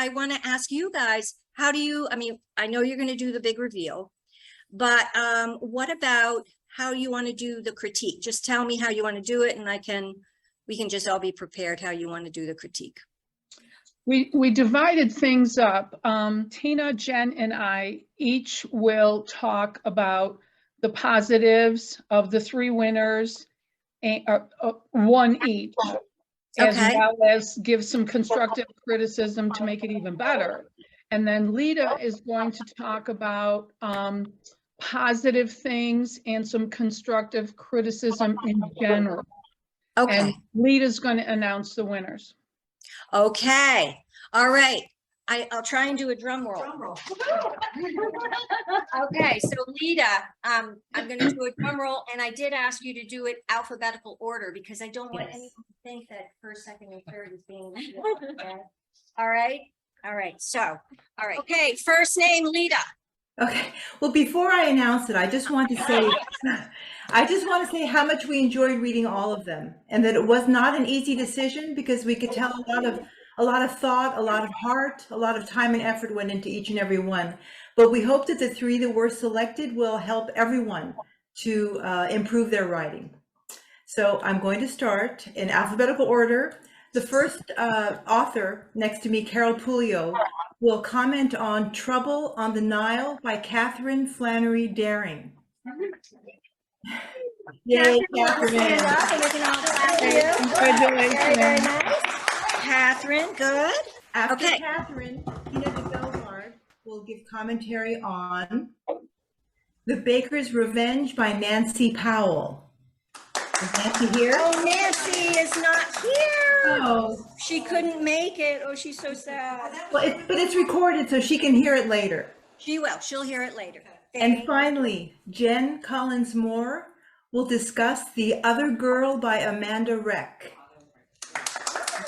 I want to ask you guys, how do you, I mean, I know you're going to do the big reveal, but what about how you want to do the critique? Just tell me how you want to do it, and we can just all be prepared how you want to do the critique. We divided things up. Tina, Jen, and I each will talk about the positives of the three winners, and, one each, as well as give some constructive criticism to make it even better. And then Lita is going to talk about positive things and some constructive criticism in general. Okay. And Lita's going to announce the winners. Okay. All right. I'll try and do a drum roll. Okay, so Lita, I'm going to do a drum roll, and I did ask you to do it alphabetical order because I don't want anyone to think that first, second, and third is being. Okay. All right. All right. So, all right. Okay. First name, Lita. Okay. Well, before I announce it, I just want to say how much we enjoyed reading all of them, and that it was not an easy decision because we could tell a lot of thought, a lot of heart, a lot of time and effort went into each and every one. But we hope that the three that were selected will help everyone to improve their writing. So I'm going to start in alphabetical order. The first author next to me, Carol Pulio, will comment on Trouble on the Nile by Catherine Flannery Daring. Yay, Catherine. Congratulations. Very nice. Catherine, good. After Catherine, Tina DeBelgard will give commentary on The Baker's Revenge by Nancy Powell. Is Nancy here? Oh, Nancy is not here. Oh. She couldn't make it. Oh, she's so sad. Well, but it's recorded, so she can hear it later. She will. She'll hear it later. And finally, Jen Collins Moore will discuss The Other Girl by Amanda Reck.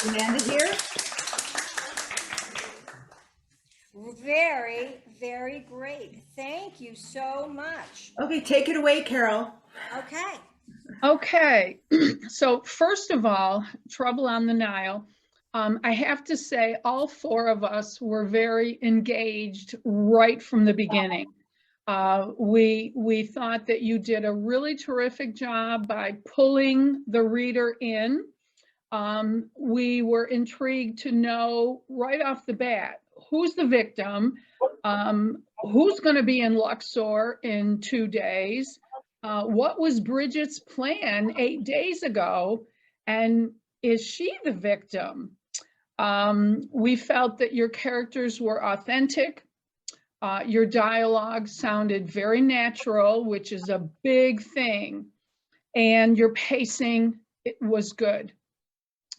Is Amanda here? Very, very great. Thank you so much. Okay, take it away, Carol. Okay. Okay, so first of all, Trouble on the Nile. I have to say all four of us were very engaged right from the beginning. We thought that you did a really terrific job by pulling the reader in. We were intrigued to know right off the bat, who's the victim, who's going to be in Luxor in 2 days, what was Bridget's plan 8 days ago, and is she the victim? We felt that your characters were authentic. Your dialogue sounded very natural, which is a big thing, and your pacing was good.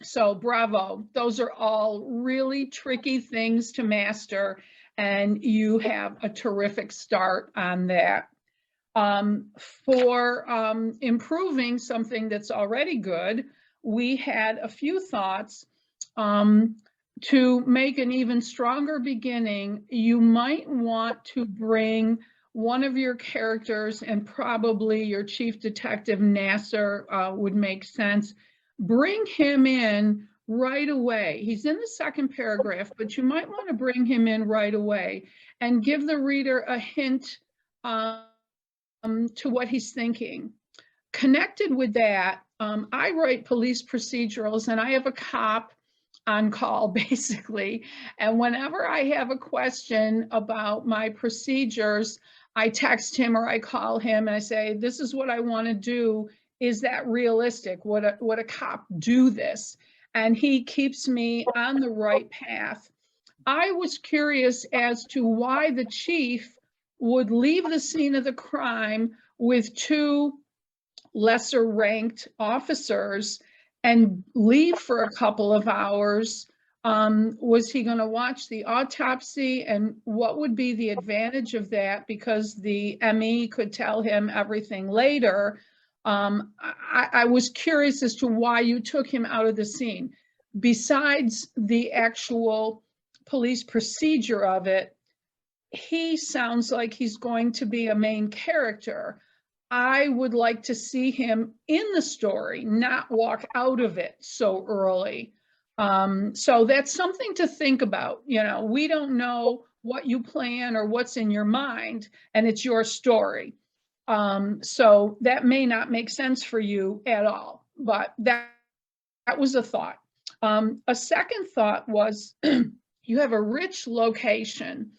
So bravo. Those are all really tricky things to master, and you have a terrific start on that. For improving something that's already good, we had a few thoughts. To make an even stronger beginning, you might want to bring one of your characters, and probably your chief detective Nasser would make sense. Bring him in right away. He's in the second paragraph, but you might want to bring him in right away and give the reader a hint to what he's thinking. Connected with that, I write police procedurals, and I have a cop on call basically. And whenever I have a question about my procedures, I text him or I call him and I say, this is what I want to do. Is that realistic? Would a cop do this? And he keeps me on the right path. I was curious as to why the chief would leave the scene of the crime with two lesser ranked officers and leave for a couple of hours. Was he going to watch the autopsy, and what would be the advantage of that? Because the ME could tell him everything later. I was curious as to why you took him out of the scene. Besides the actual police procedure of it, he sounds like he's going to be a main character. I would like to see him in the story, not walk out of it so early. So that's something to think about. We don't know what you plan or what's in your mind, and it's your story. So that may not make sense for you at all, but that was a thought. A second thought was you have a rich location.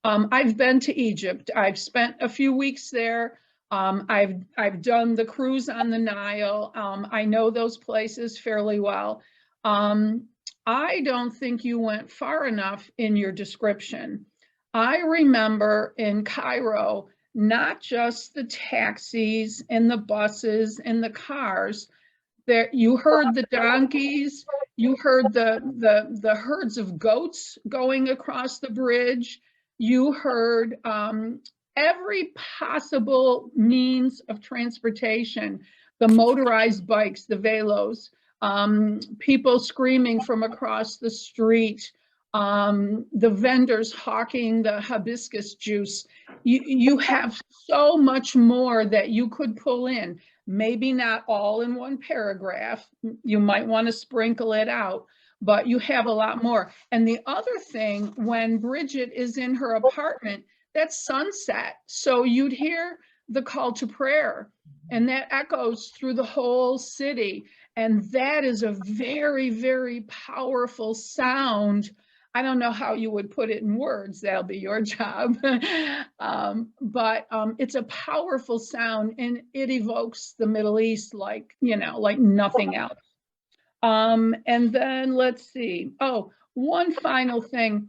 I've been to Egypt. I've spent a few weeks there. I've done the cruise on the Nile. I know those places fairly well. I don't think you went far enough in your description. I remember in Cairo, not just the taxis and the buses and the cars. There, you heard the donkeys, you heard the herds of goats going across the bridge. You heard every possible means of transportation, the motorized bikes, the velos, people screaming from across the street, the vendors hawking the hibiscus juice. You have so much more that you could pull in. Maybe not all in one paragraph. You might want to sprinkle it out, but you have a lot more. And the other thing, when Bridget is in her apartment, that's sunset. So you'd hear the call to prayer, and that echoes through the whole city. And that is a very, very powerful sound. I don't know how you would put it in words. That'll be your job. But it's a powerful sound, and it evokes the Middle East like nothing else. And then let's see. Oh, one final thing.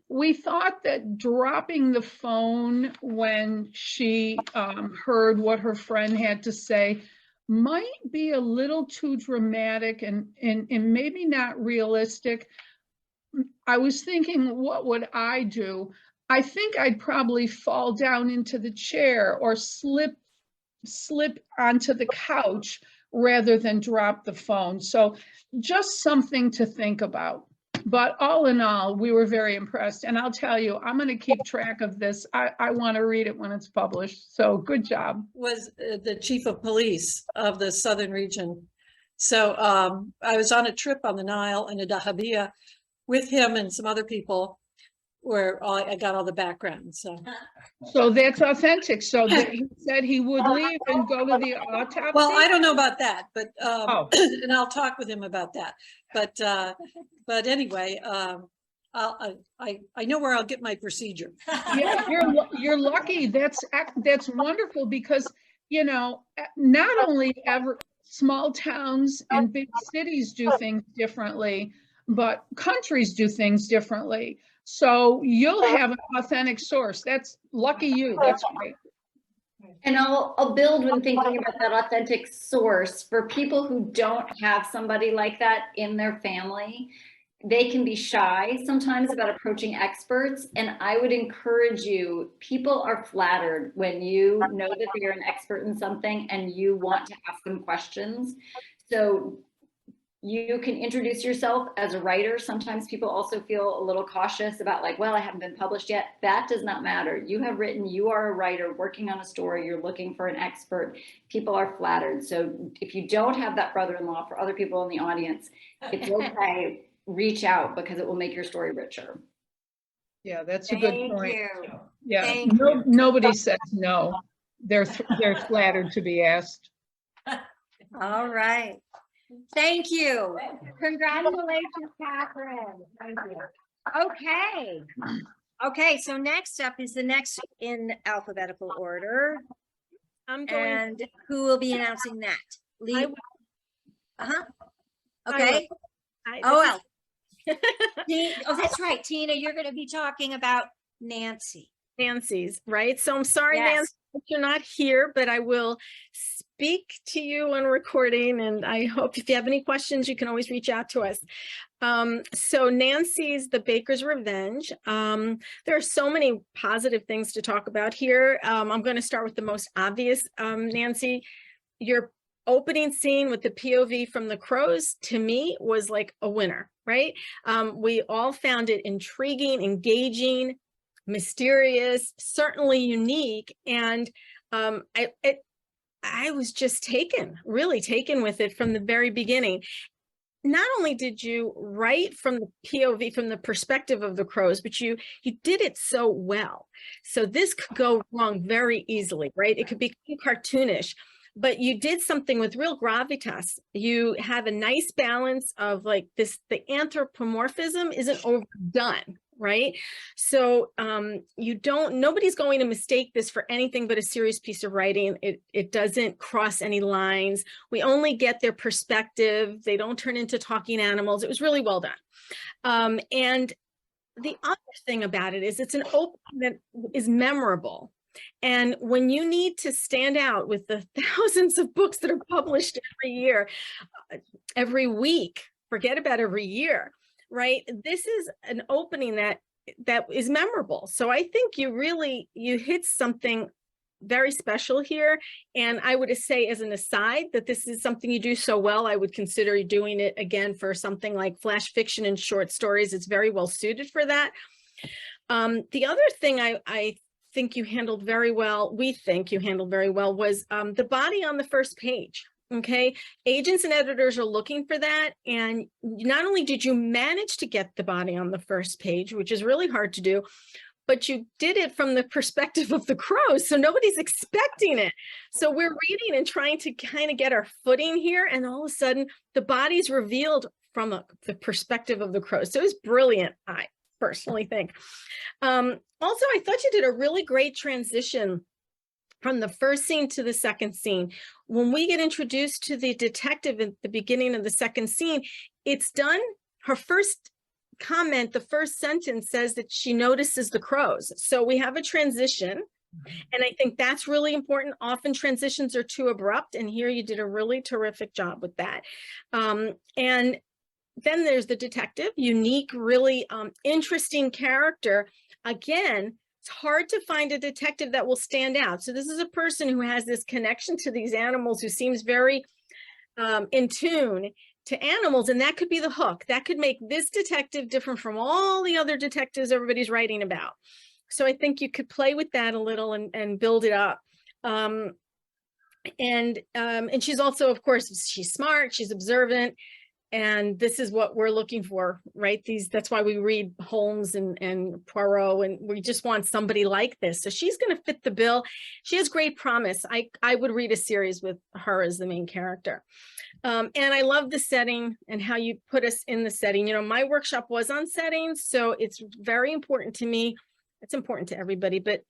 We thought that dropping the phone when she heard what her friend had to say might be a little too dramatic and maybe not realistic. I was thinking, what would I do? I think I'd probably fall down into the chair or slip onto the couch rather than drop the phone. So just something to think about. But all in all, we were very impressed. And I'll tell you, I'm going to keep track of this. I want to read it when it's published. So good job. Was the chief of police of the southern region. So I was on a trip on the Nile and a Dahabia with him and some other people where I got all the background. So that's authentic. So he said he would leave and go to the autopsy? Well, I don't know about that, but and I'll talk with him about that. But anyway, I know where I'll get my procedure. Yeah, you're lucky. That's wonderful because not only small towns and big cities do things differently, but countries do things differently. So you'll have an authentic source. That's lucky you. That's great. And I'll build when thinking about that authentic source. For people who don't have somebody like that in their family, they can be shy sometimes about approaching experts. And I would encourage you, people are flattered when you know that you're an expert in something and you want to ask them questions. So you can introduce yourself as a writer. Sometimes people also feel a little cautious about like, well, I haven't been published yet. That does not matter. You have written, you are a writer working on a story. You're looking for an expert. People are flattered. So if you don't have that brother-in-law, for other people in the audience, it's okay. Reach out because it will make your story richer. Yeah, that's a good point. Thank you. Yeah, nobody says no. They're flattered to be asked. All right. Thank you. Congratulations, Catherine. Thank you. Okay, so next up is the next in alphabetical order. And who will be announcing that? Lee? Okay. Oh, that's right, Tina. You're going to be talking about Nancy's, right? So I'm sorry, Yes. Nancy, that you're not here, but I will speak to you on recording. And I hope if you have any questions, you can always reach out to us. So Nancy's The Baker's Revenge. There are so many positive things to talk about here. I'm going to start with the most obvious, Nancy. Your opening scene with the POV from the crows, to me, was like a winner, right? We all found it intriguing, engaging, mysterious, certainly unique. And I was just really taken with it from the very beginning. not only did you write from the POV, from the perspective of the crows, but you did it so well. So this could go wrong very easily, right? It could be cartoonish, but you did something with real gravitas. You have a nice balance of like this, the anthropomorphism isn't overdone, right? So nobody's going to mistake this for anything but a serious piece of writing. It doesn't cross any lines. We only get their perspective. They don't turn into talking animals. It was really well done. And the other thing about it is it's an opening that is memorable. And when you need to stand out with the thousands of books that are published every year, every week, forget about every year, right? This is an opening that is memorable. So I think you hit something very special here. And I would say as an aside that this is something you do so well, I would consider doing it again for something like flash fiction and short stories. It's very well suited for that. The other thing I think you handled very well, we think you handled very well, was the body on the first page. Okay, agents and editors are looking for that. And not only did you manage to get the body on the first page, which is really hard to do, but you did it from the perspective of the crows. So nobody's expecting it. So we're reading and trying to kind of get our footing here. And all of a sudden the body's revealed from the perspective of the crows. So it was brilliant, I personally think. Also, I thought you did a really great transition from the first scene to the second scene. When we get introduced to the detective at the beginning of the second scene, it's done, her first comment, the first sentence says that she notices the crows. So we have a transition, and I think that's really important. Often transitions are too abrupt, and here you did a really terrific job with that. And then there's the detective, unique, really interesting character. Again, it's hard to find a detective that will stand out. So this is a person who has this connection to these animals, who seems very in tune to animals, and that could be the hook. That could make this detective different from all the other detectives everybody's writing about. So I think you could play with that a little and build it up. And she's also, of course, she's smart, she's observant. And this is what we're looking for, right? That's why we read Holmes and Poirot, and we just want somebody like this. So she's going to fit the bill. She has great promise. I would read a series with her as the main character. And I love the setting and how you put us in the setting. You know, my workshop was on settings, so it's very important to me. It's important to everybody, but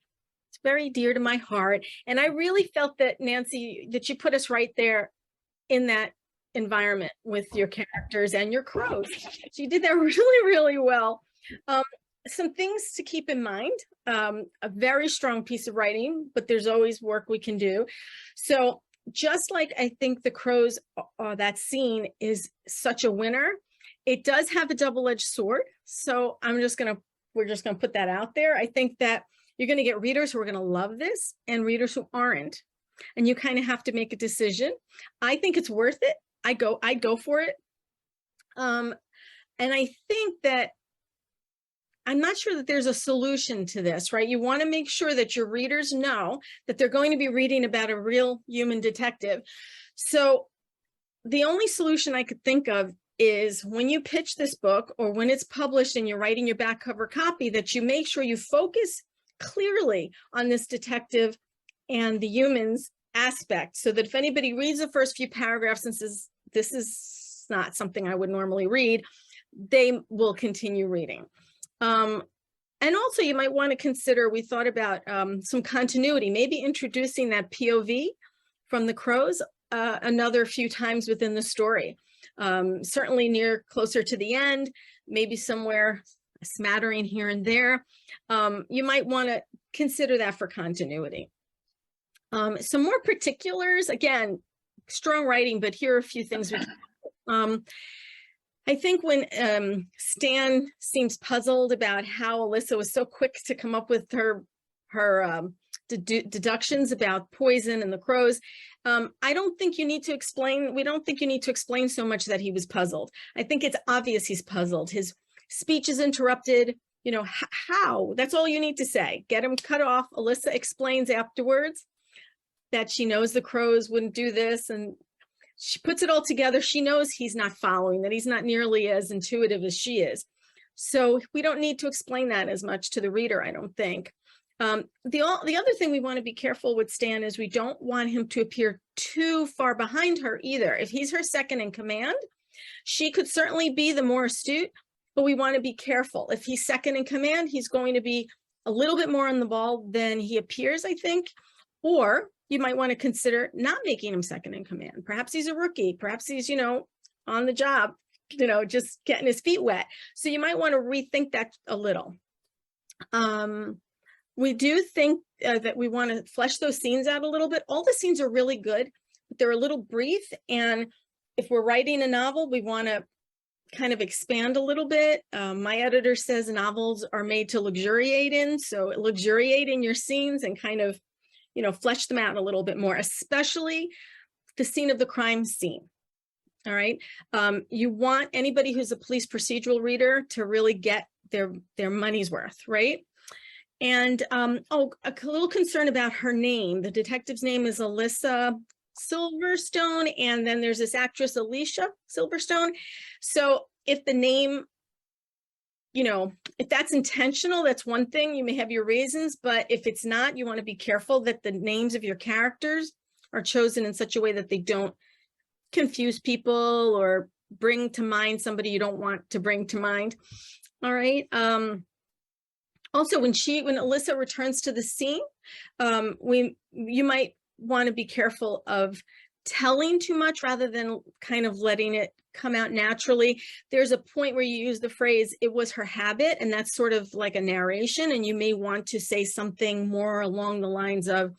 it's very dear to my heart. And I really felt that, Nancy, that you put us right there in that environment with your characters and your crows. She did that really, really well. Some things to keep in mind, a very strong piece of writing, but there's always work we can do. So just like I think the crows, that scene is such a winner, it does have a double-edged sword. So we're just gonna put that out there. I think that you're gonna get readers who are gonna love this and readers who aren't. And you kind of have to make a decision. I think it's worth it. I'd go for it. And I think that I'm not sure that there's a solution to this, right? You want to make sure that your readers know that they're going to be reading about a real human detective. So the only solution I could think of is when you pitch this book, or when it's published and you're writing your back cover copy, that you make sure you focus clearly on this detective and the humans aspect, so that if anybody reads the first few paragraphs and says, this is not something I would normally read, they will continue reading. And also you might want to consider, we thought about some continuity, maybe introducing that POV from the crows another few times within the story. Certainly closer to the end, maybe somewhere a smattering here and there. You might want to consider that for continuity. Some more particulars, again, strong writing, but here are a few things we can. I think when Stan seems puzzled about how Alyssa was so quick to come up with her deductions about poison and the crows, I don't think you need to explain, we don't think you need to explain so much that he was puzzled. I think it's obvious he's puzzled. His speech is interrupted. You know, how? That's all you need to say. Get him cut off. Alyssa explains afterwards that she knows the crows wouldn't do this, and she puts it all together. She knows he's not following, that he's not nearly as intuitive as she is. So we don't need to explain that as much to the reader, I don't think. The other thing we want to be careful with Stan is we don't want him to appear too far behind her either. If he's her second in command, she could certainly be the more astute, but we want to be careful. If he's second in command, he's going to be a little bit more on the ball than he appears, I think. Or you might want to consider not making him second in command. Perhaps he's a rookie. Perhaps he's, on the job, just getting his feet wet. So you might want to rethink that a little. We do think that we want to flesh those scenes out a little bit. All the scenes are really good, but they're a little brief. And if we're writing a novel, we want to kind of expand a little bit. My editor says novels are made to luxuriate in. So luxuriate in your scenes and kind of, flesh them out a little bit more, especially the scene of the crime scene. All right. You want anybody who's a police procedural reader to really get their money's worth, right? And a little concern about her name. The detective's name is Alyssa Silverstone, and then there's this actress Alicia Silverstone. So if the name, if that's intentional, that's one thing. You may have your reasons, but if it's not, you want to be careful that the names of your characters are chosen in such a way that they don't confuse people or bring to mind somebody you don't want to bring to mind. All right. Also, when Alyssa returns to the scene, you might want to be careful of telling too much rather than kind of letting it come out naturally. There's a point where you use the phrase, it was her habit, and that's sort of like a narration. And you may want to say something more along the lines of,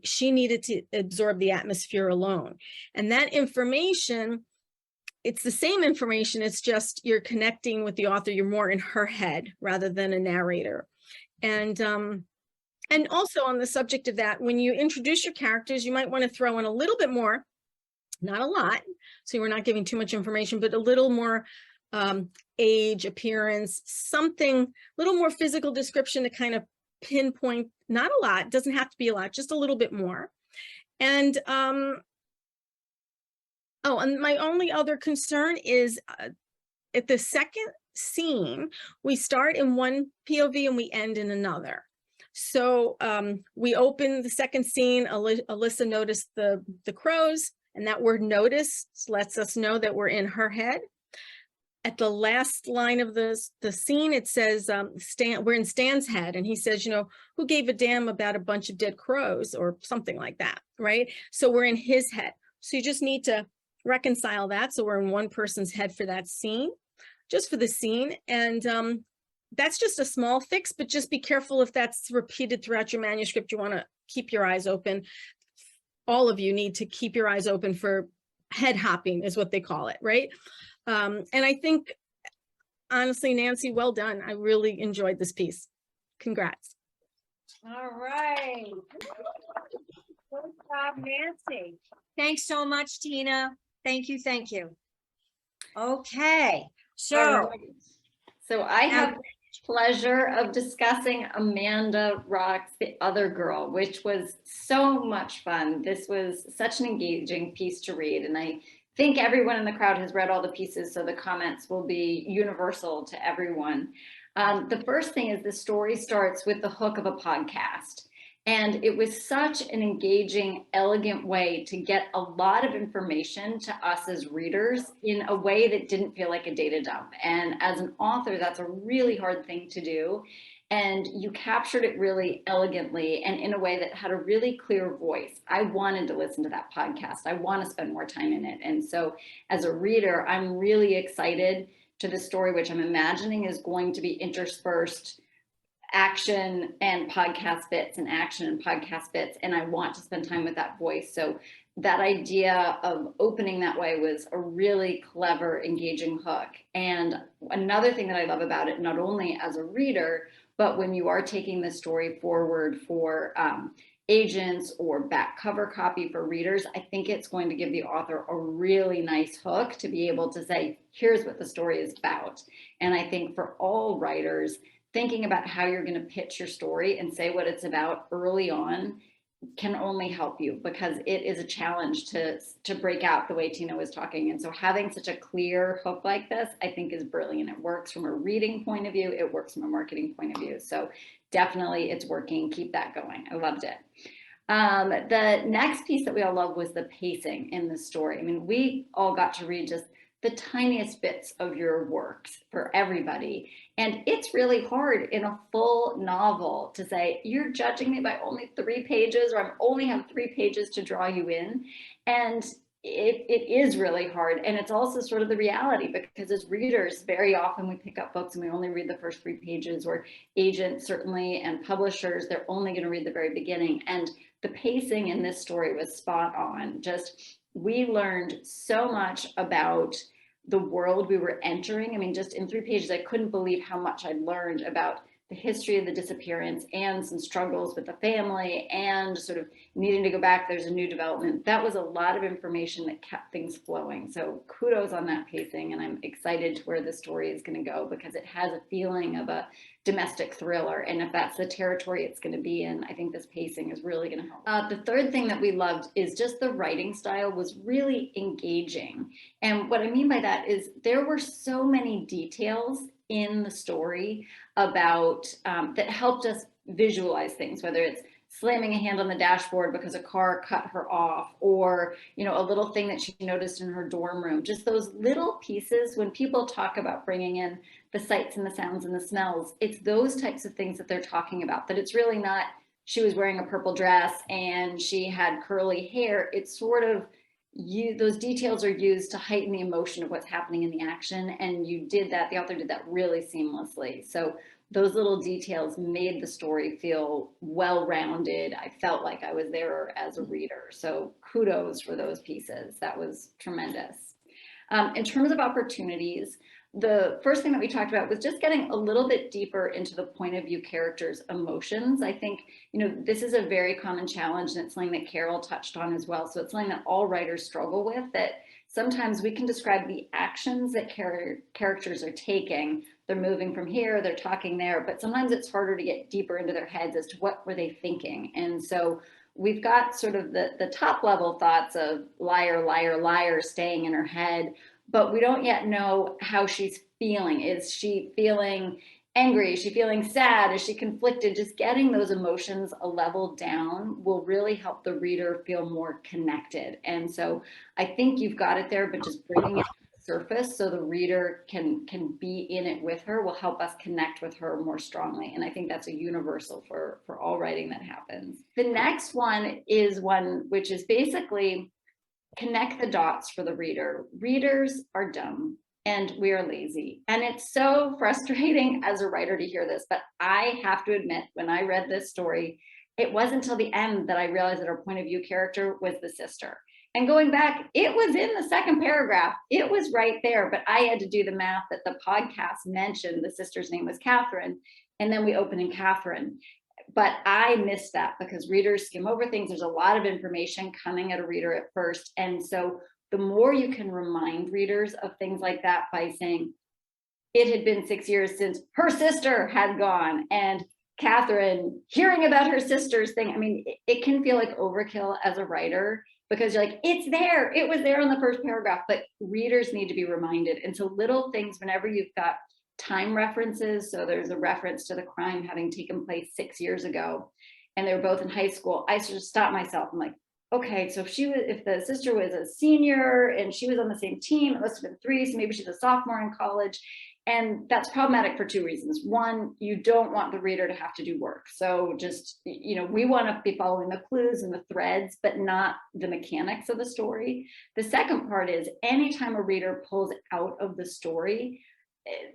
she needed to absorb the atmosphere alone. And that information, it's the same information, it's just you're connecting with the author, you're more in her head rather than a narrator. And also on the subject of that, when you introduce your characters, you might want to throw in a little bit more, not a lot, so we're not giving too much information, but a little more age, appearance, something, a little more physical description to kind of pinpoint, not a lot, doesn't have to be a lot, just a little bit more. And and my only other concern is at the second scene, we start in one POV and we end in another. So we open the second scene, Alyssa noticed the crows, and that word notice lets us know that we're in her head. At the last line of the scene, it says, we're in Stan's head, and he says, who gave a damn about a bunch of dead crows or something like that, right? So we're in his head. So you just need to reconcile that. So we're in one person's head for that scene, just for the scene. And that's just a small fix, but just be careful if that's repeated throughout your manuscript. You want to keep your eyes open. All of you need to keep your eyes open for head hopping is what they call it, right? And I think, honestly, Nancy, well done. I really enjoyed this piece. Congrats. All right. Good job, Nancy. Thanks so much, Tina. Thank you. Thank you. Okay. So I have the pleasure of discussing Amanda Rocks, The Other Girl, which was so much fun. This was such an engaging piece to read, and I think everyone in the crowd has read all the pieces, so the comments will be universal to everyone. The first thing is the story starts with the hook of a podcast. And it was such an engaging, elegant way to get a lot of information to us as readers in a way that didn't feel like a data dump. And as an author, that's a really hard thing to do. And you captured it really elegantly and in a way that had a really clear voice. I wanted to listen to that podcast. I want to spend more time in it. And so as a reader, I'm really excited to the story, which I'm imagining is going to be interspersed action and podcast bits and action and podcast bits. And I want to spend time with that voice. So that idea of opening that way was a really clever, engaging hook. And another thing that I love about it, not only as a reader, but when you are taking the story forward for agents or back cover copy for readers, I think it's going to give the author a really nice hook to be able to say, here's what the story is about. And I think for all writers, thinking about how you're going to pitch your story and say what it's about early on can only help you, because it is a challenge to break out the way Tina was talking. And so having such a clear hook like this, I think, is brilliant. It works from a reading point of view. It works from a marketing point of view. So definitely it's working. Keep that going. I loved it. The next piece that we all loved was the pacing in the story. I mean, we all got to read just the tiniest bits of your works for everybody. And it's really hard in a full novel to say, you're judging me by only 3 pages, or I only have 3 pages to draw you in. And it is really hard. And it's also sort of the reality, because as readers, very often we pick up books and we only read the first 3 pages, or agents certainly, and publishers, they're only going to read the very beginning. And the pacing in this story was spot on. Just, we learned so much about the world we were entering. I mean, just in 3 pages, I couldn't believe how much I'd learned about the history of the disappearance and some struggles with the family and sort of needing to go back. There's a new development. That was a lot of information that kept things flowing. So kudos on that pacing. And I'm excited to where the story is going to go, because it has a feeling of a domestic thriller. And if that's the territory it's going to be in, I think this pacing is really going to help. The third thing that we loved is just the writing style was really engaging. And what I mean by that is there were so many details in the story about that helped us visualize things, whether it's slamming a hand on the dashboard because a car cut her off, or, you know, a little thing that she noticed in her dorm room. Just those little pieces. When people talk about bringing in the sights and the sounds and the smells, it's those types of things that they're talking about, that it's really not she was wearing a purple dress and she had curly hair. It's sort of, those details are used to heighten the emotion of what's happening in the action. And you did that, the author did that really seamlessly. So those little details made the story feel well-rounded. I felt like I was there as a reader. So kudos for those pieces. That was tremendous. In terms of opportunities, the first thing that we talked about was just getting a little bit deeper into the point of view characters' emotions. I think, you know, this is a very common challenge, and it's something that Carol touched on as well. So it's something that all writers struggle with, that sometimes we can describe the actions that characters are taking. They're moving from here, they're talking there, but sometimes it's harder to get deeper into their heads as to what were they thinking. And so we've got sort of the top level thoughts of liar, liar, liar staying in her head, but we don't yet know how she's feeling. Is she feeling angry? Is she feeling sad? Is she conflicted? Just getting those emotions a level down will really help the reader feel more connected. And so I think you've got it there, but just bringing it to the surface so the reader can be in it with her will help us connect with her more strongly. And I think that's a universal for all writing that happens. The next one is one which is basically connect the dots for the reader. Readers are dumb and we are lazy. And it's so frustrating as a writer to hear this, but I have to admit, when I read this story, it wasn't until the end that I realized that our point of view character was the sister. And going back, it was in the second paragraph. It was right there, but I had to do the math that the podcast mentioned the sister's name was Catherine, and then we open in Catherine. But I missed that because readers skim over things. There's a lot of information coming at a reader at first. And so the more you can remind readers of things like that by saying, it had been 6 years since her sister had gone, and Catherine hearing about her sister's thing. I mean, it can feel like overkill as a writer because you're like, it's there. It was there in the first paragraph, but readers need to be reminded. And so little things, whenever you've got time references, so there's a reference to the crime having taken place 6 years ago, and they were both in high school, I sort of stopped myself. I'm like, okay, so if the sister was a senior and she was on the same team, it must have been 3, so maybe she's a sophomore in college. And that's problematic for 2 reasons. One, you don't want the reader to have to do work. So just, you know, we want to be following the clues and the threads, but not the mechanics of the story. The second part is anytime a reader pulls out of the story,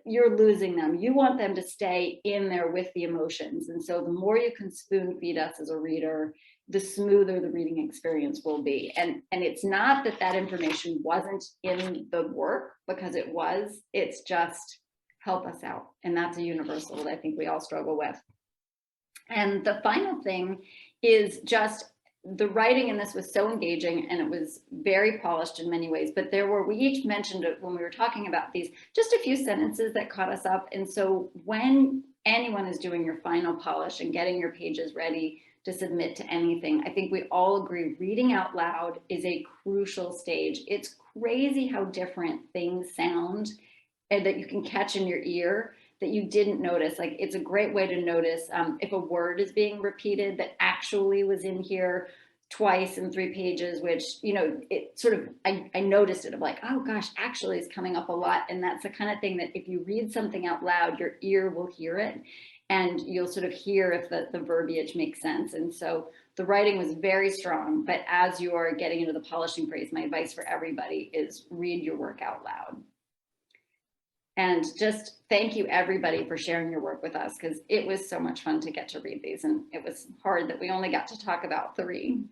you're losing them. You want them to stay in there with the emotions. And so the more you can spoon feed us as a reader, the smoother the reading experience will be. And it's not that information wasn't in the work, because it was. It's just help us out. And that's a universal that I think we all struggle with. And the final thing is just the writing in this was so engaging, and it was very polished in many ways, but we each mentioned it when we were talking about these, just a few sentences that caught us up. And so when anyone is doing your final polish and getting your pages ready to submit to anything. I think we all agree reading out loud is a crucial stage. It's crazy how different things sound and that you can catch in your ear that you didn't notice. Like, it's a great way to notice if a word is being repeated that actually was in here twice in 3 pages, which, you know, it sort of, I noticed it of like, oh gosh, actually is coming up a lot. And that's the kind of thing that if you read something out loud, your ear will hear it and you'll sort of hear if the verbiage makes sense. And so the writing was very strong, but as you are getting into the polishing phase, my advice for everybody is read your work out loud. And just thank you everybody for sharing your work with us, because it was so much fun to get to read these, and it was hard that we only got to talk about 3.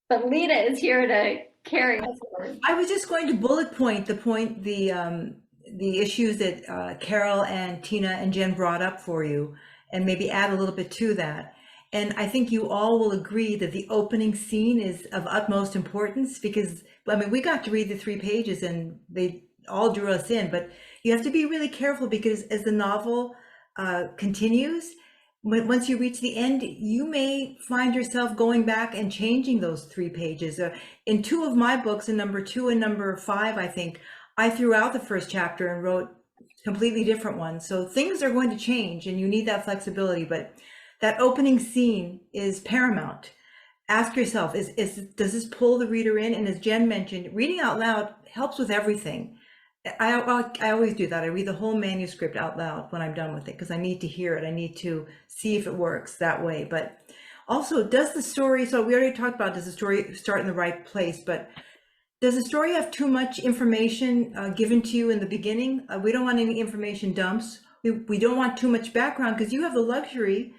But Lita is here to carry us forward. I was just going to bullet point the issues that Carol and Tina and Jen brought up for you, and maybe add a little bit to that. And I think you all will agree that the opening scene is of utmost importance, because, I mean, we got to read the 3 pages and they all drew us in, but you have to be really careful, because as the novel continues, once you reach the end, you may find yourself going back and changing those 3 pages. In 2 of my books, in number 2 and number 5, I think, I threw out the first chapter and wrote completely different ones. So things are going to change and you need that flexibility, but that opening scene is paramount. Ask yourself, does this pull the reader in? And as Jen mentioned, reading out loud helps with everything. I always do that. I read the whole manuscript out loud when I'm done with it, because I need to hear it. I need to see if it works that way. But also, does the story, so we already talked about, does the story start in the right place, but does the story have too much information given to you in the beginning? We don't want any information dumps. We don't want too much background, because you have the luxury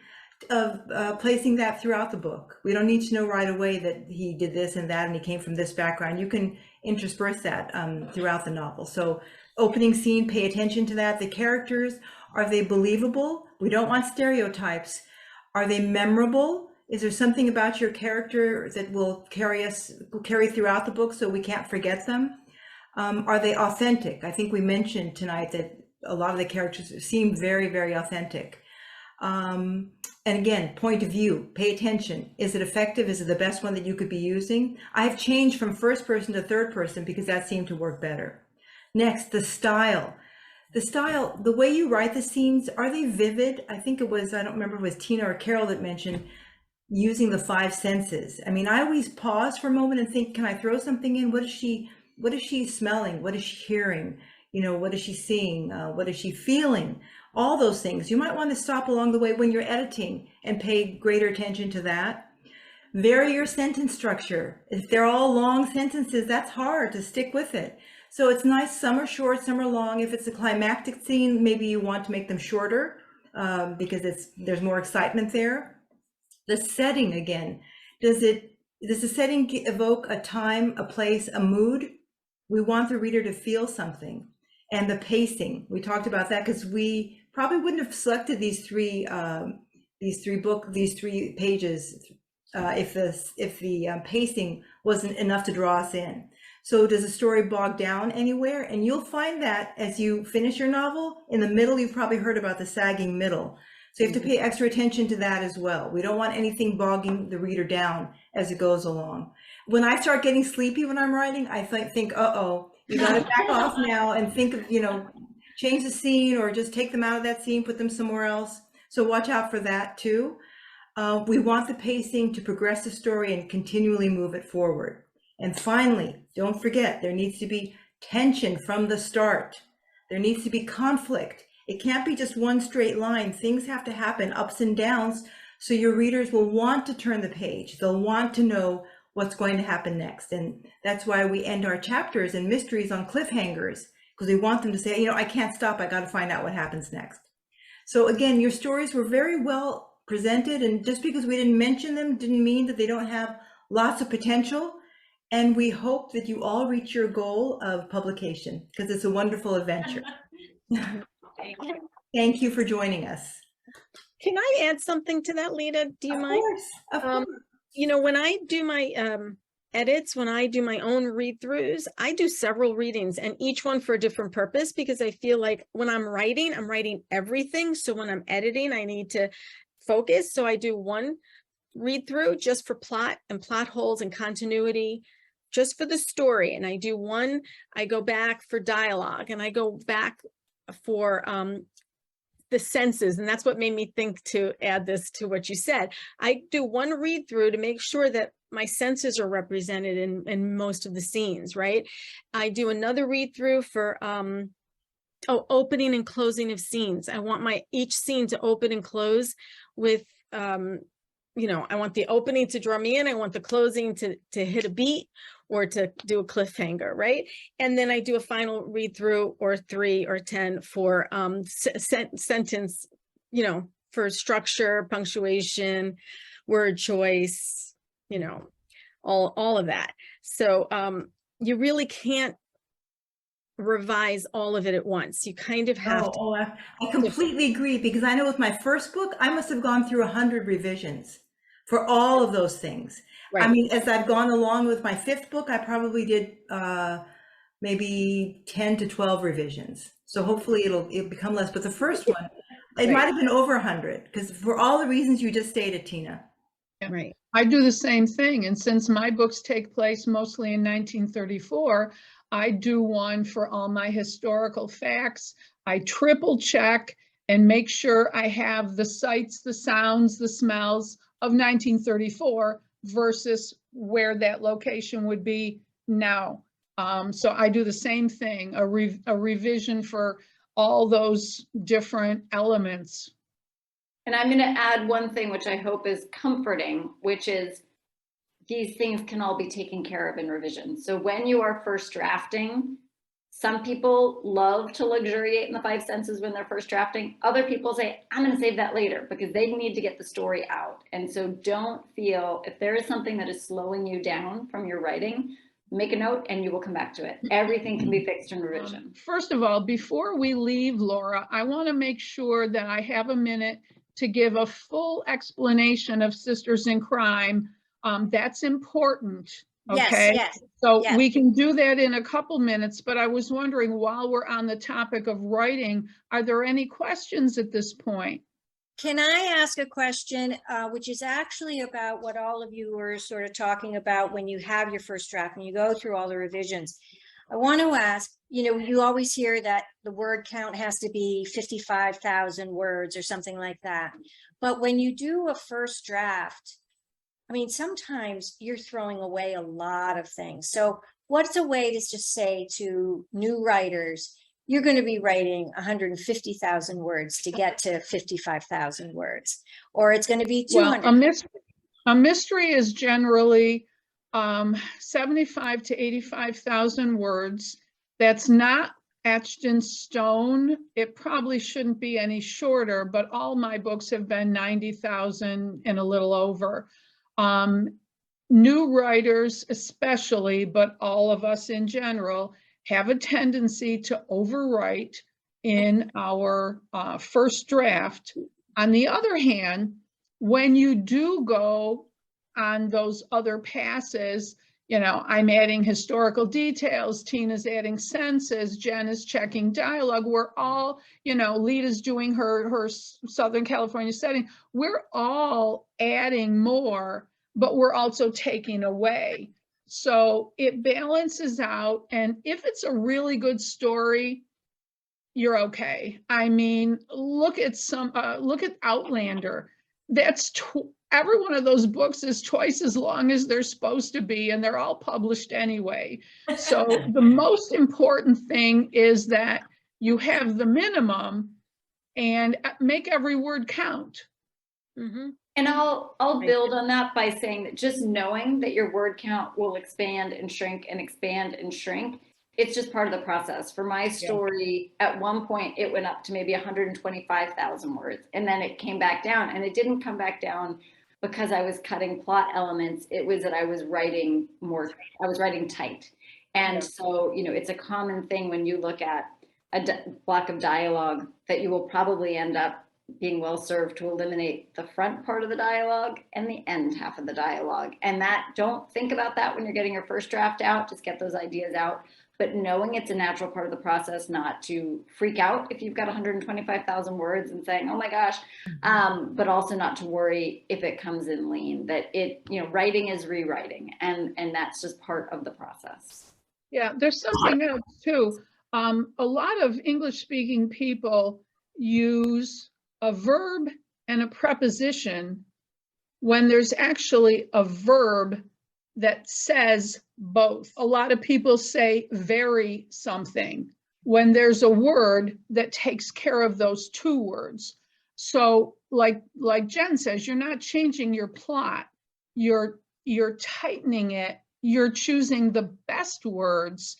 of placing that throughout the book. We don't need to know right away that he did this and that and he came from this background. You can intersperse that throughout the novel. So opening scene, pay attention to that. The characters, are they believable? We don't want stereotypes. Are they memorable? Is there something about your character that will carry throughout the book so we can't forget them? Are they authentic? I think we mentioned tonight that a lot of the characters seem very, very authentic. And again, point of view, pay attention. Is it effective? Is it the best one that you could be using? I've changed from first person to third person because that seemed to work better. Next, the style. The way you write the scenes, are they vivid? I think it was, I don't remember if it was Tina or Carol that mentioned using the 5 senses. I mean, I always pause for a moment and think, can I throw something in? What is she smelling? What is she hearing? You know, what is she seeing? What is she feeling? All those things. You might want to stop along the way when you're editing and pay greater attention to that. Vary your sentence structure. If they're all long sentences, that's hard to stick with it. So it's nice, some are short, some are long. If it's a climactic scene, maybe you want to make them shorter because there's more excitement there. The setting, again, does the setting evoke a time, a place, a mood? We want the reader to feel something. And the pacing, we talked about that because we probably wouldn't have selected these three pages if the pacing wasn't enough to draw us in. So does the story bog down anywhere? And you'll find that as you finish your novel, in the middle, you've probably heard about the sagging middle. So you have to pay extra attention to that as well. We don't want anything bogging the reader down as it goes along. When I start getting sleepy when I'm writing, I think, uh-oh, you got to back off now and think of, change the scene or just take them out of that scene, put them somewhere else. So watch out for that too. We want the pacing to progress the story and continually move it forward. And finally, don't forget, there needs to be tension from the start. There needs to be conflict. It can't be just one straight line. Things have to happen, ups and downs, so your readers will want to turn the page. They'll want to know what's going to happen next. And that's why we end our chapters and mysteries on cliffhangers, because we want them to say, I can't stop. I got to find out what happens next. So again, your stories were very well presented. And just because we didn't mention them didn't mean that they don't have lots of potential. And we hope that you all reach your goal of publication, because it's a wonderful adventure. Thank you for joining us. Can I add something to that, Lita? Do you mind? Of course. When I do my edits, when I do my own read-throughs, I do several readings and each one for a different purpose, because I feel like when I'm writing everything. So when I'm editing, I need to focus. So I do one read through just for plot and plot holes and continuity, just for the story. And I do one, I go back for dialogue, and I go back for the senses. And that's what made me think to add this to what you said. I do one read through to make sure that my senses are represented in most of the scenes, right? I do another read through for opening and closing of scenes. I want each scene to open and close with I want the opening to draw me in, I want the closing to hit a beat or to do a cliffhanger, right? And then I do a final read through, or 3 or 10 for sentence, for structure, punctuation, word choice, all of that. So you really can't revise all of it at once. You kind of have to. I completely agree, because I know with my first book, I must have gone through 100 revisions for all of those things. Right. I mean, as I've gone along with my 5th book, I probably did maybe 10 to 12 revisions. So hopefully it'll become less. But the first one, it might have been over 100, because for all the reasons you just stated, Tina. Right. I do the same thing. And since my books take place mostly in 1934, I do one for all my historical facts. I triple check and make sure I have the sights, the sounds, the smells of 1934 versus where that location would be now. So I do the same thing, a revision for all those different elements. And I'm going to add one thing, which I hope is comforting, which is these things can all be taken care of in revision. So when you are first drafting, some people love to luxuriate in the 5 senses when they're first drafting. Other people say, I'm going to save that later, because they need to get the story out. And so don't feel, if there is something that is slowing you down from your writing, make a note and you will come back to it. Everything can be fixed in revision. First of all, before we leave, Laura, I want to make sure that I have a minute to give a full explanation of Sisters in Crime. That's important. Okay. Yes. So yes. we can do that in a couple minutes, but I was wondering, while we're on the topic of writing, are there any questions at this point? Can I ask a question, which is actually about what all of you were sort of talking about when you have your first draft and you go through all the revisions? I want to ask, you always hear that the word count has to be 55,000 words or something like that. But when you do a first draft, I mean, sometimes you're throwing away a lot of things. So what's a way to just say to new writers, you're going to be writing 150,000 words to get to 55,000 words, or it's going to be 200. Well, a mystery is generally 75 to 85,000 words. That's not etched in stone. It probably shouldn't be any shorter, but all my books have been 90,000 and a little over. New writers especially, but all of us in general, have a tendency to overwrite in our first draft. On the other hand, when you do go on those other passes, I'm adding historical details, Tina's adding senses, Jen is checking dialogue. We're all, Lita's doing her Southern California setting. We're all adding more, but we're also taking away. So it balances out. And if it's a really good story, you're okay. I mean, look at Outlander. That's every one of those books is twice as long as they're supposed to be, and they're all published anyway. So the most important thing is that you have the minimum and make every word count. Mm-hmm. And I'll build on that by saying that just knowing that your word count will expand and shrink and expand and shrink, it's just part of the process. For my story, at one point it went up to maybe 125,000 words, and then it came back down. And it didn't come back down because I was cutting plot elements. It was that I was writing tight. And so, it's a common thing when you look at a block of dialogue that you will probably end up being well served to eliminate the front part of the dialogue and the end half of the dialogue. And don't think about that when you're getting your first draft out, just get those ideas out. but knowing it's a natural part of the process, not to freak out if you've got 125,000 words and saying, oh my gosh, but also not to worry if it comes in lean, that it, writing is rewriting, and that's just part of the process. Yeah, there's something else too. A lot of English speaking people use a verb and a preposition when there's actually a verb that says both. A lot of people say very something when there's a word that takes care of those two words. So like Jen says, you're not changing your plot, you're tightening it, you're choosing the best words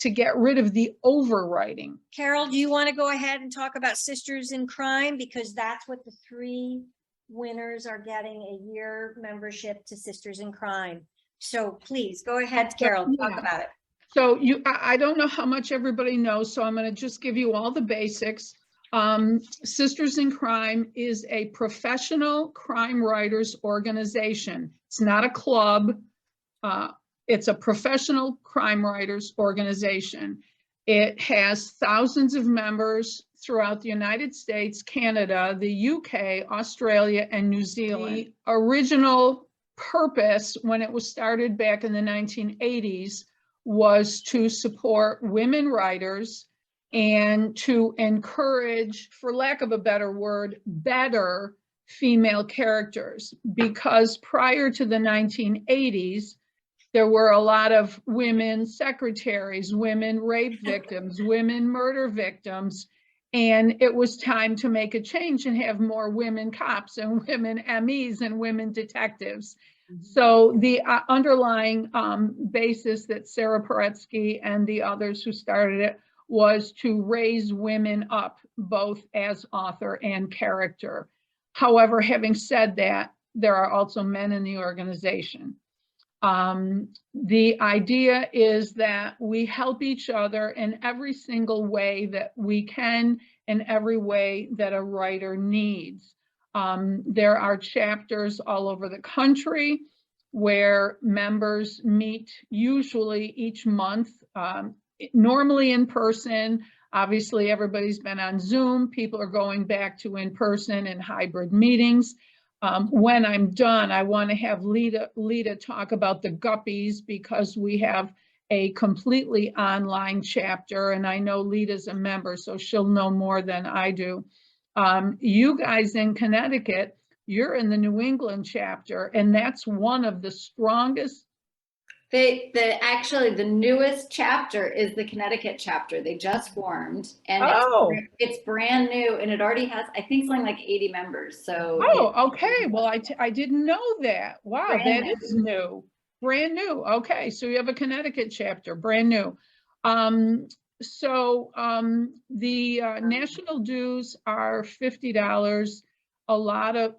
to get rid of the overwriting. Carol, do you want to go ahead and talk about Sisters in Crime? Because that's what the 3 winners are getting, a year membership to Sisters in Crime. So please go ahead, Carol, talk about it. So I don't know how much everybody knows, so I'm going to just give you all the basics. Sisters in Crime is a professional crime writers organization. It's not a club. It's a professional crime writers organization. It has thousands of members throughout the United States, Canada, the UK, Australia, and New Zealand. The original purpose, when it was started back in the 1980s, was to support women writers and to encourage, for lack of a better word, better female characters. Because prior to the 1980s, there were a lot of women secretaries, women rape victims, women murder victims, and it was time to make a change and have more women cops and women MEs and women detectives. So the underlying basis that Sarah Paretsky and the others who started it was to raise women up, both as author and character. However, having said that, there are also men in the organization. The idea is that we help each other in every single way that we can, in every way that a writer needs. There are chapters all over the country where members meet usually each month, normally in person. Obviously, everybody's been on Zoom. People are going back to in-person and hybrid meetings. When I'm done, I want to have Lita talk about the guppies, because we have a completely online chapter, and I know Lita's a member, so she'll know more than I do. You guys in Connecticut, you're in the New England chapter, and that's one of the strongest. Actually, the newest chapter is the Connecticut chapter. They just formed, and it's brand new, and it already has, I think, something like 80 members. So okay. Well, I didn't know that. Wow, that is new. Brand new. Okay, so you have a Connecticut chapter, brand new. The national dues are $50.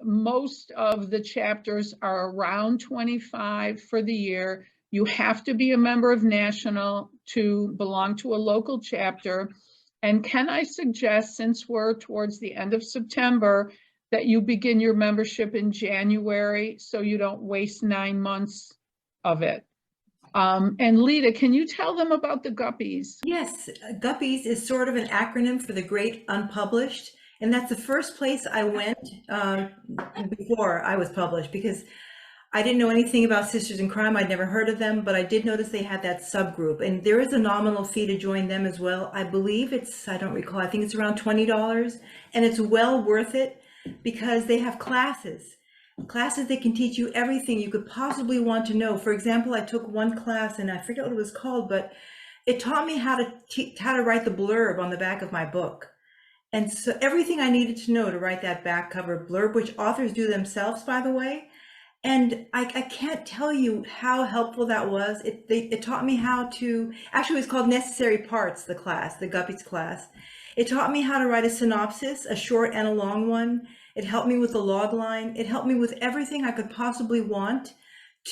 Most of the chapters are around $25 for the year. You have to be a member of national to belong to a local chapter. And can I suggest, since we're towards the end of September, that you begin your membership in January so you don't waste 9 months of it? And Lita, can you tell them about the Guppies? Yes, Guppies is sort of an acronym for the Great Unpublished. And that's the first place I went before I was published, because I didn't know anything about Sisters in Crime. I'd never heard of them, but I did notice they had that subgroup, and there is a nominal fee to join them as well. I believe I don't recall, I think it's around $20, and it's well worth it because they have classes that can teach you everything you could possibly want to know. For example, I took one class, and I forget what it was called, but it taught me how to write the blurb on the back of my book. And so everything I needed to know to write that back cover blurb, which authors do themselves, by the way. And I can't tell you how helpful that was. It taught me how to, actually it was called Necessary Parts, the class, the Guppies class. It taught me how to write a synopsis, a short and a long one. It helped me with the log line. It helped me with everything I could possibly want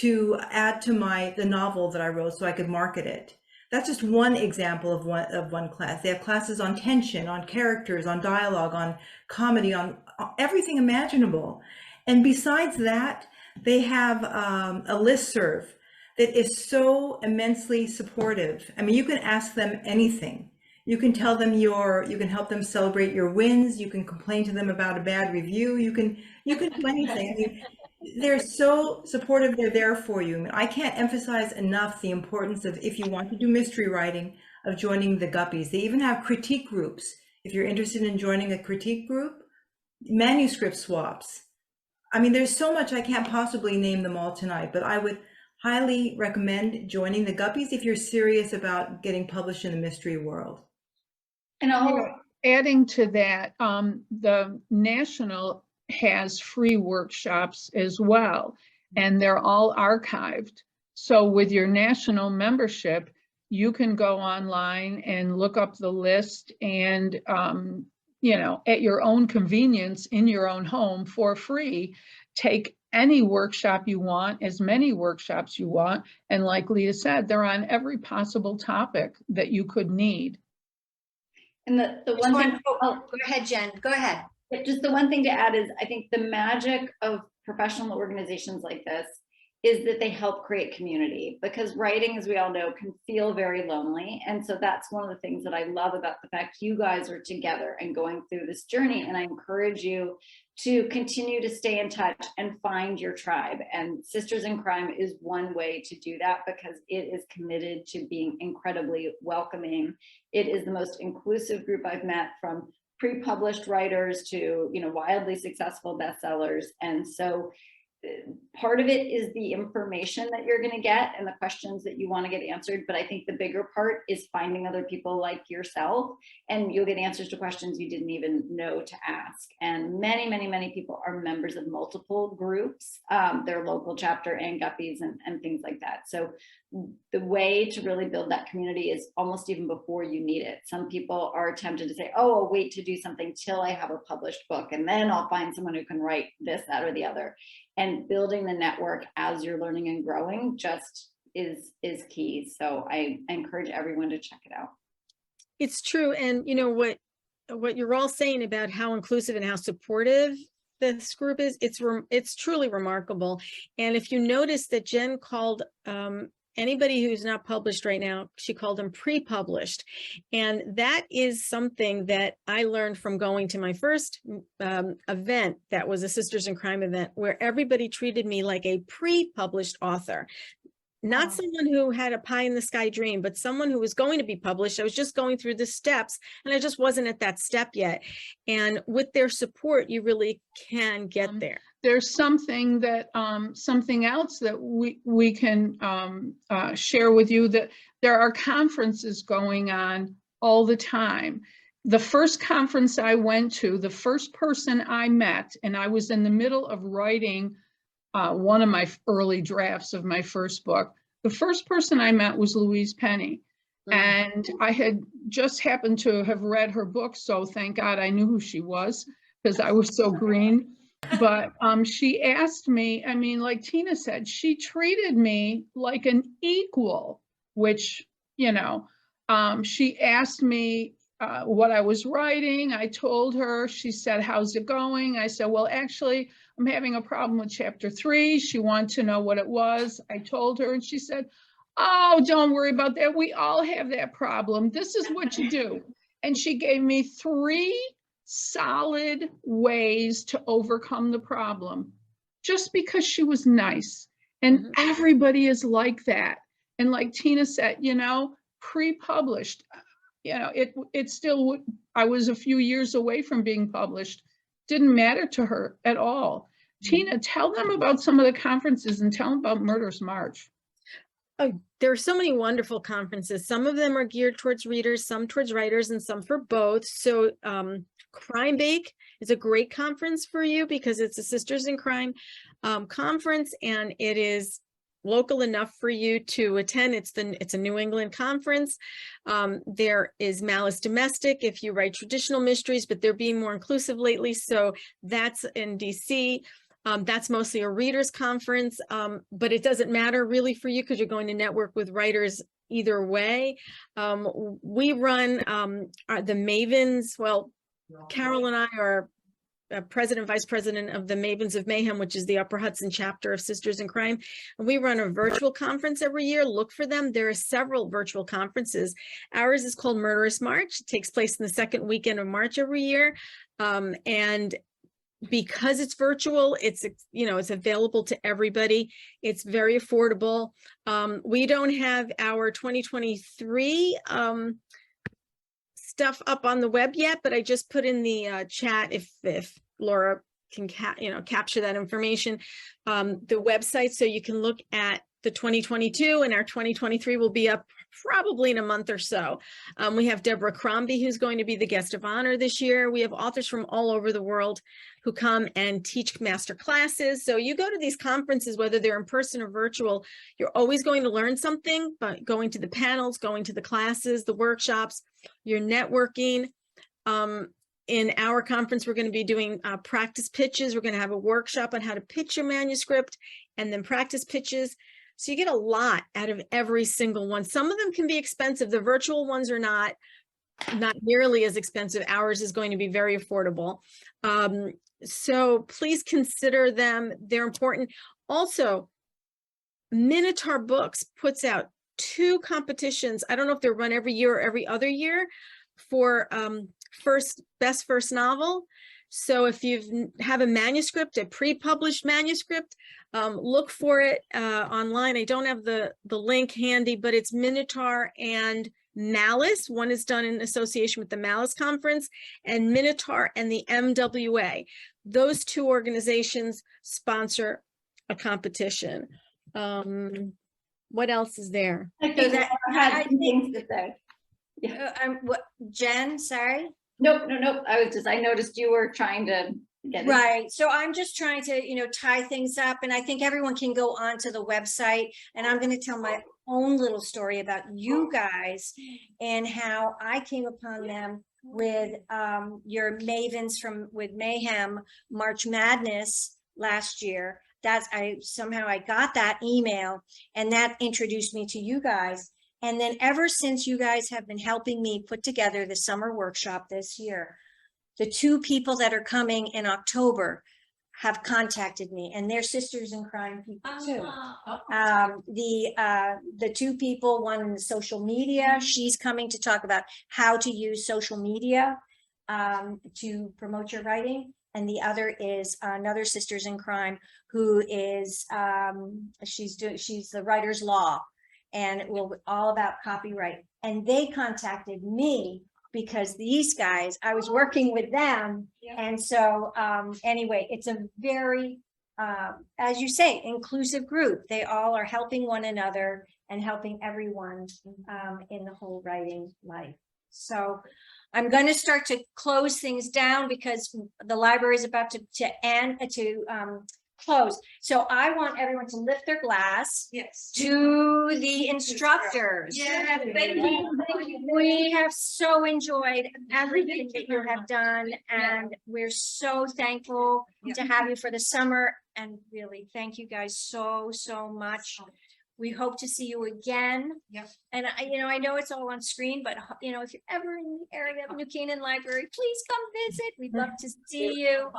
to add to the novel that I wrote so I could market it. That's just one example of one class. They have classes on tension, on characters, on dialogue, on comedy, on everything imaginable. And besides that, they have a listserv that is so immensely supportive. I mean, you can ask them anything. You can tell them you can help them celebrate your wins. You can complain to them about a bad review. You can do anything. I mean, they're so supportive. They're there for you. I mean, I can't emphasize enough the importance of, if you want to do mystery writing, of joining the Guppies. They even have critique groups. If you're interested in joining a critique group, manuscript swaps. I mean, there's so much, I can't possibly name them all tonight, but I would highly recommend joining the Guppies if you're serious about getting published in the mystery world. And I'll, Adding to that, the National has free workshops as well, and they're all archived. So with your National membership, you can go online and look up the list and, you know, at your own convenience in your own home for free, take any workshop you want, as many workshops you want. And like Leah said, they're on every possible topic that you could need. and the one thing, Go ahead, Jen, go ahead. just the one thing to add is, I think the magic of professional organizations like this is that they help create community, because writing, as we all know, can feel very lonely. And so that's one of the things that I love about the fact you guys are together and going through this journey. And I encourage you to continue to stay in touch and find your tribe. And Sisters in Crime is one way to do that, because it is committed to being incredibly welcoming. It is the most inclusive group I've met, from pre-published writers to, you know, wildly successful bestsellers. And so part of it is the information that you're going to get and the questions that you want to get answered. But I think the bigger part is finding other people like yourself, and you'll get answers to questions you didn't even know to ask. And many, many, many people are members of multiple groups, their local chapter and Guppies and things like that. So the way to really build that community is almost even before you need it. Some people are tempted to say, oh, I'll wait to do something till I have a published book, and then I'll find someone who can write this, that, or the other. And building the network as you're learning and growing just is key. So I encourage everyone to check it out. It's true. And you know what you're all saying about how inclusive and how supportive this group is, it's truly remarkable. And if you notice that Jen called anybody who's not published right now, she called them pre-published. And that is something that I learned from going to my first event that was a Sisters in Crime event, where everybody treated me like a pre-published author. Not someone who had a pie in the sky dream, but someone who was going to be published. I was just going through the steps and I just wasn't at that step yet. And with their support, you really can get there. There's something that something else that we can share with you, that there are conferences going on all the time. The first conference I went to, the first person I met, and I was in the middle of writing one of my early drafts of my first book. The first person I met was Louise Penny. And I had just happened to have read her book, so thank God I knew who she was, because I was so green. But she asked me, I mean, like Tina said, she treated me like an equal, which, you know, she asked me what I was writing. I told her. She said, how's it going? I said, well, actually, I'm having a problem with chapter 3. She wanted to know what it was. I told her, and she said, oh, don't worry about that. We all have that problem. This is what you do. And she gave me 3 solid ways to overcome the problem, just because she was nice. And everybody is like that. And like Tina said, you know, pre-published, you know, it still, I was a few years away from being published. Didn't matter to her at all. Tina, tell them about some of the conferences and tell them about Murder's March. Oh, there are so many wonderful conferences. Some of them are geared towards readers, some towards writers, and some for both. So Crime Bake is a great conference for you, because it's a Sisters in Crime conference, and it is local enough for you to attend. It's a New England conference. There is Malice Domestic if you write traditional mysteries, but they're being more inclusive lately. So that's in DC. That's mostly a readers conference, but it doesn't matter really for you, because you're going to network with writers either way. We run the Mavens. Well, Carol and I are president, vice president of the Mavens of Mayhem, which is the Upper Hudson chapter of Sisters in Crime. And we run a virtual conference every year. Look for them. There are several virtual conferences. Ours is called Murderous March. It takes place in the second weekend of March every year. And because it's virtual, it's, you know, it's available to everybody. It's very affordable. We don't have our 2023 stuff up on the web yet, but I just put in the chat if Laura can capture that information, the website, so you can look at the 2022, and our 2023 will be up probably in a month or so. We have Deborah Crombie, who's going to be the guest of honor this year. We have authors from all over the world who come and teach master classes. So you go to these conferences, whether they're in person or virtual, you're always going to learn something, but going to the panels, going to the classes, the workshops, you're networking. In our conference, we're going to be doing practice pitches. We're going to have a workshop on how to pitch your manuscript and then practice pitches. So you get a lot out of every single one. Some of them can be expensive. The virtual ones are not nearly as expensive. Ours is going to be very affordable. So please consider them. They're important. Also, Minotaur Books puts out 2 competitions. I don't know if they're run every year or every other year for best first novel. So if you have a manuscript, a pre-published manuscript, look for it online. I don't have the link handy, but it's Minotaur and Malice. One is done in association with the Malice Conference, and Minotaur and the MWA. Those 2 organizations sponsor a competition. What else is there? I think that- Laura had I some think- things to say. What, Jen, sorry? Nope. I noticed you were trying to get it. Right. So I'm just trying to, tie things up, and I think everyone can go onto the website, and I'm going to tell my own little story about you guys and how I came upon them with your Mavens with Mayhem March Madness last year. I got that email, and that introduced me to you guys. And then ever since, you guys have been helping me put together the summer workshop this year. The 2 people that are coming in October have contacted me, and they're Sisters in Crime people too. The 2 people, one in social media, she's coming to talk about how to use social media to promote your writing. And the other is another Sisters in Crime who is, she's the writer's law, and it will be all about copyright. And they contacted me because these guys, I was working with them. Yeah. And so anyway, it's a very, as you say, inclusive group. They all are helping one another and helping everyone in the whole writing life. So I'm going to start to close things down because the library is about to close. So I want everyone to lift their glass to the instructors. Yes. We have so enjoyed everything that you have done, and we're so thankful to have you for the summer. And really, thank you guys so much. We hope to see you again. And I know it's all on screen, but if you're ever in the area of New Canaan Library, please come visit. We'd love to see you.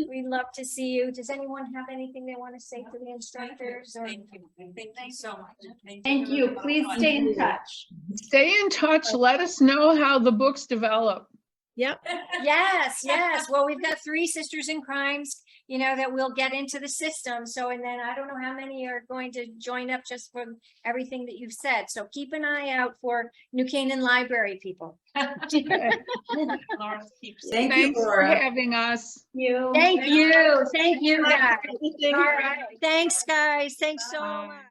We'd love to see you. Does anyone have anything they want to say to the instructors? Thank you so much. Thank you. Please stay in touch. Stay in touch. Let us know how the books develop. Yep. Yes. Well, we've got 3 Sisters in Crimes, that we'll get into the system. So, and then I don't know how many are going to join up just from everything that you've said. So keep an eye out for New Canaan Library people. Thank you, Thanks for Laura. having us. Thank you. Thank you, guys. All right. Thanks, guys. Thanks so much.